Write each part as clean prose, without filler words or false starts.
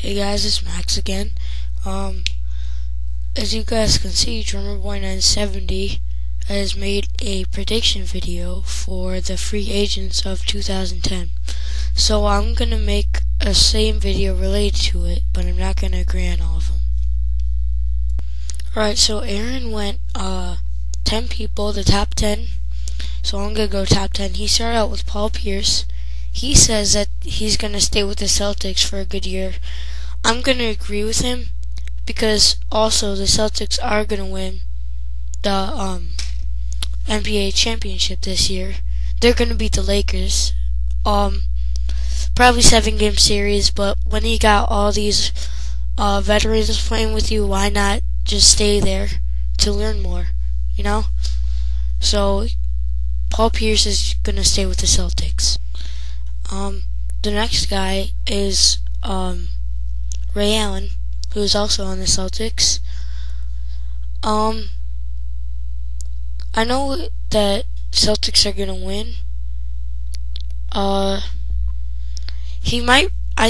Hey guys, it's Max again. As you guys can see, Drummer Boy 970 has made a prediction video for the free agents of 2010. So I'm gonna make a same video related to it, but I'm not gonna agree on all of them. Alright, so Aaron went 10 people, the top 10. So I'm gonna go top 10. He started out with Paul Pierce. He says that he's gonna stay with the Celtics for a good year. I'm gonna agree with him because also the Celtics are gonna win the NBA championship this year. They're gonna beat the Lakers. Probably 7-game series, but when you got all these veterans playing with you, why not just stay there to learn more, you know? So Paul Pierce is gonna stay with the Celtics. The next guy is Ray Allen, who is also on the Celtics. I know that Celtics are gonna win. I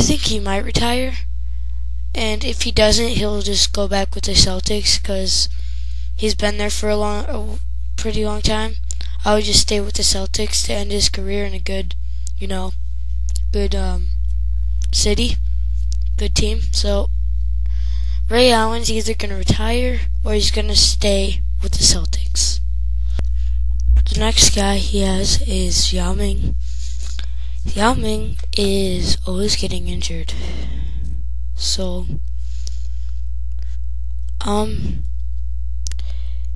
think he might retire, and if he doesn't, he'll just go back with the Celtics because he's been there for a pretty long time. I would just stay with the Celtics to end his career in a good, good city, good team. So Ray Allen's either gonna retire or he's gonna stay with the Celtics. The next guy he has is Yao Ming. Yao Ming is always getting injured. So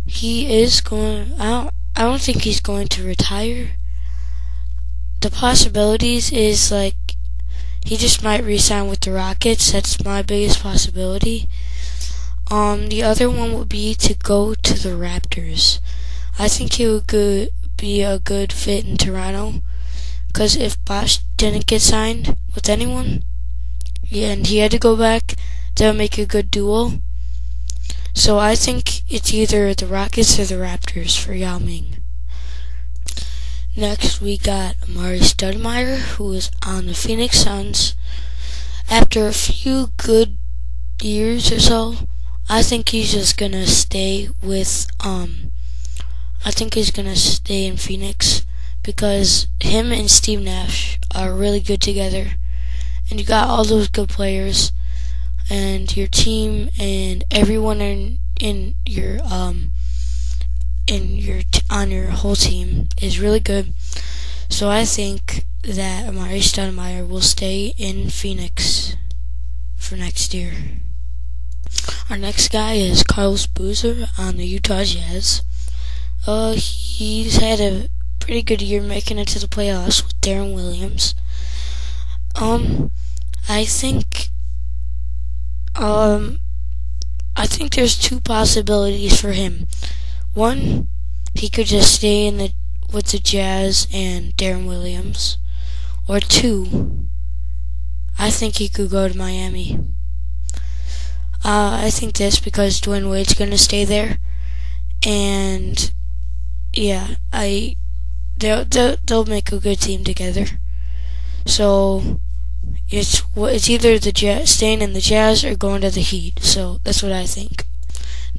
he is going I don't think he's going to retire. The possibilities is like he just might re-sign with the Rockets. That's my biggest possibility. The other one would be to go to the Raptors. I think he would be a good fit in Toronto, because if Bosh didn't get signed with anyone, and he had to go back, that would make a good duo. So I think it's either the Rockets or the Raptors for Yao Ming. Next, we got Amari Stoudemire, who is on the Phoenix Suns. After a few good years or so, I think he's just gonna stay with I think he's gonna stay in Phoenix because him and Steve Nash are really good together, and you got all those good players, and your team and everyone on your whole team is really good. So I think that Amari Stoudemire will stay in Phoenix for next year. Our next guy is Carlos Boozer on the Utah Jazz. He's had a pretty good year making it to the playoffs with Darren Williams. I think there's two possibilities for him. One, he could just stay with the Jazz and Darren Williams. Or two, I think he could go to Miami. I think this because Dwayne Wade's gonna stay there, and yeah, they'll make a good team together. So it's either the staying in the Jazz or going to the Heat. So that's what I think.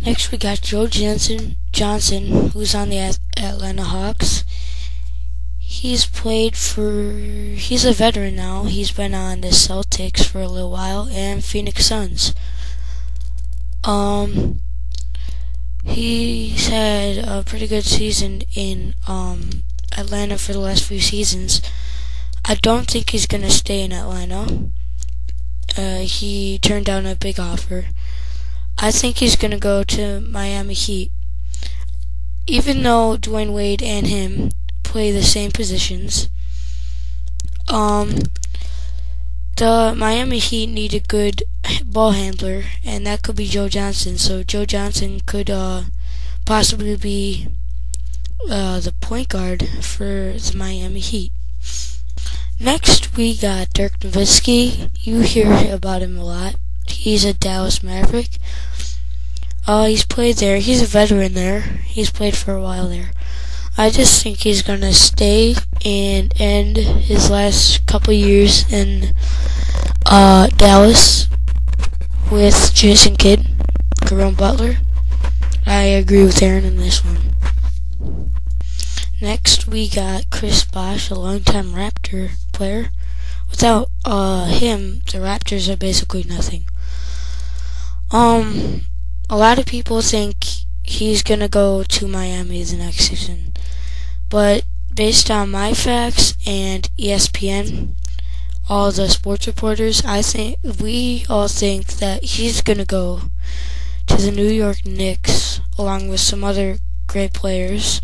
Next, we got Joe Johnson, who's on the Atlanta Hawks. He's a veteran now. He's been on the Celtics for a little while and Phoenix Suns. He's had a pretty good season in Atlanta for the last few seasons. I don't think he's gonna stay in Atlanta. He turned down a big offer. I think he's gonna go to Miami Heat. Even though Dwayne Wade and him play the same positions, the Miami Heat need a good ball handler, and that could be Joe Johnson. So Joe Johnson could possibly be the point guard for the Miami Heat. Next, we got Dirk Nowitzki. You hear about him a lot. He's a Dallas Maverick. He's played there. He's a veteran there. He's played for a while there. I just think he's gonna stay and end his last couple years in Dallas with Jason Kidd, Jerome Butler. I agree with Aaron in this one. Next, we got Chris Bosh, a longtime Raptor player. Without him, the Raptors are basically nothing. A lot of people think he's gonna go to Miami the next season, but based on my facts and ESPN, all the sports reporters, we all think that he's gonna go to the New York Knicks along with some other great players.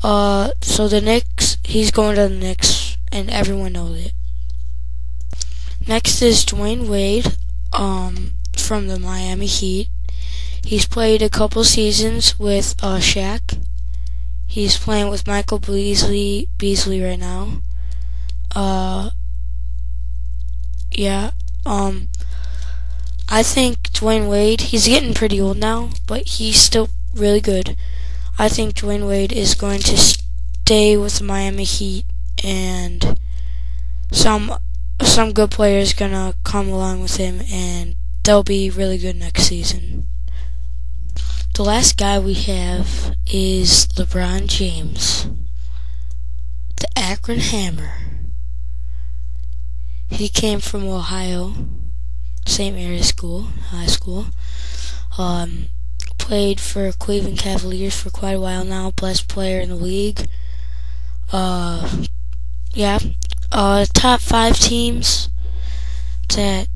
So the Knicks, he's going to the Knicks, and everyone knows it. Next is Dwayne Wade, from the Miami Heat. He's played a couple seasons with Shaq. He's playing with Michael Beasley right now. I think Dwayne Wade, he's getting pretty old now, but he's still really good. I think Dwayne Wade is going to stay with the Miami Heat, and some good players gonna come along with him, and they'll be really good next season. The last guy we have is LeBron James, the Akron Hammer. He came from Ohio, same area high school. Played for Cleveland Cavaliers for quite a while now, best player in the league. Top 5 teams that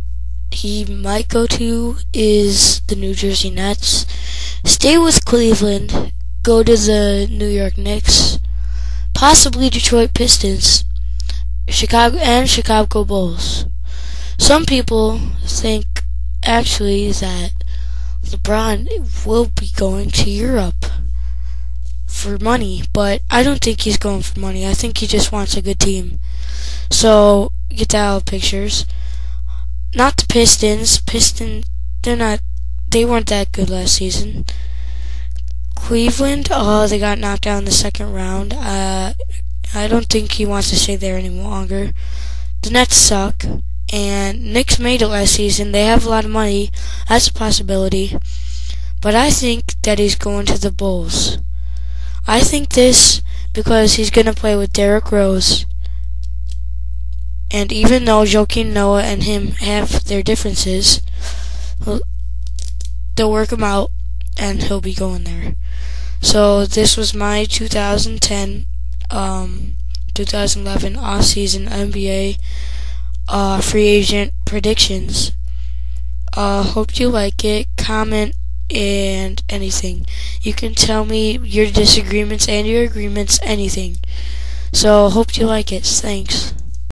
he might go to is the New Jersey Nets. Stay with Cleveland, go to the New York Knicks, possibly Detroit Pistons, Chicago Bulls. Some people think actually that LeBron will be going to Europe for money, but I don't think he's going for money. I think he just wants a good team. So get that out of pictures. Not the Pistons. They weren't that good last season. Cleveland, they got knocked out in the second round. I don't think he wants to stay there any longer. The Nets suck, and Knicks made it last season. They have a lot of money. That's a possibility. But I think that he's going to the Bulls. I think this because he's going to play with Derrick Rose. And even though Joakim Noah and him have their differences, they'll work him out, and he'll be going there. So this was my 2010, 2011 off-season NBA free agent predictions. Hope you like it. Comment and anything. You can tell me your disagreements and your agreements, anything. So hope you like it. Thanks.